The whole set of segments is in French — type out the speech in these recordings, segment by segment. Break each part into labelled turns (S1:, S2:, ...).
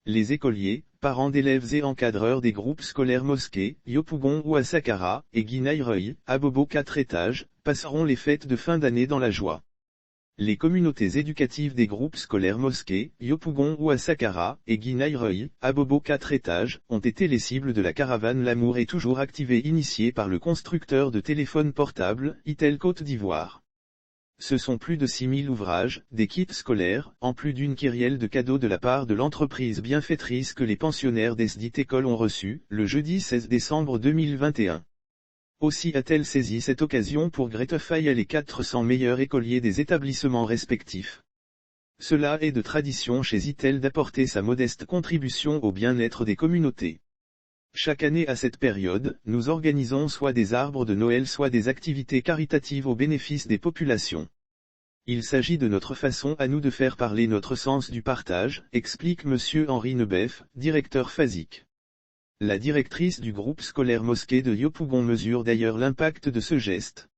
S1: Les écoliers, parents d'élèves et encadreurs des groupes scolaires Mosquée, Yopougon ou Asakara, et Guinaïreuil, Abobo 4 étages, passeront les fêtes de fin d'année dans la joie. Les communautés éducatives des groupes scolaires Mosquée, Yopougon ou Asakara, et Guinaïreuil, Abobo 4 étages, ont été les cibles de la caravane L'amour est toujours activé initiée par le constructeur de téléphones portables, Itel Côte d'Ivoire. Ce sont plus de 6000 ouvrages, des kits scolaires, en plus d'une kyrielle de cadeaux de la part de l'entreprise bienfaitrice que les pensionnaires d'Esdite École ont reçus, le jeudi 16 décembre 2021. Aussi a-t-elle saisi cette occasion pour gratifier les 400 meilleurs écoliers des établissements respectifs. Cela est de tradition chez Itel d'apporter sa modeste contribution au bien-être des communautés. Chaque année à cette période, nous organisons soit des arbres de Noël soit des activités caritatives au bénéfice des populations. Il s'agit de notre façon à nous de faire parler notre sens du partage, explique M. Henri Nebeuf, directeur FASIC. La directrice du groupe scolaire Mosquée de Yopougon mesure d'ailleurs l'impact de ce geste.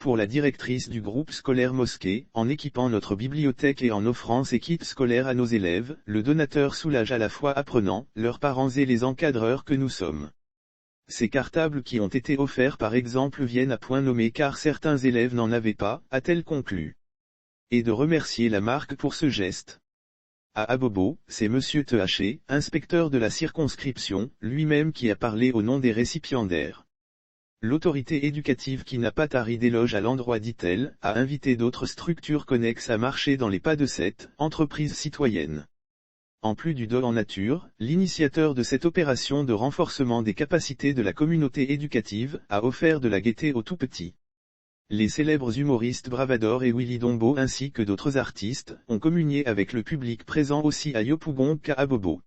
S1: Pour la directrice du groupe scolaire Mosquée, en équipant notre bibliothèque et en offrant ses kits scolaires à nos élèves, le donateur soulage à la fois apprenants, leurs parents et les encadreurs que nous sommes. Ces cartables qui ont été offerts par exemple viennent à point nommé car certains élèves n'en avaient pas, a-t-elle conclu. Et de remercier la marque pour ce geste. À Abobo, c'est M. Tehaché, inspecteur de la circonscription, lui-même qui a parlé au nom des récipiendaires. L'autorité éducative qui n'a pas tari d'éloge à l'endroit d'Itel, a invité d'autres structures connexes à marcher dans les pas de cette entreprise citoyenne. En plus du don en nature, l'initiateur de cette opération de renforcement des capacités de la communauté éducative, a offert de la gaieté aux tout-petits. Les célèbres humoristes Bravador et Willy Dombo ainsi que d'autres artistes, ont communié avec le public présent aussi à Yopougon qu'à Abobo.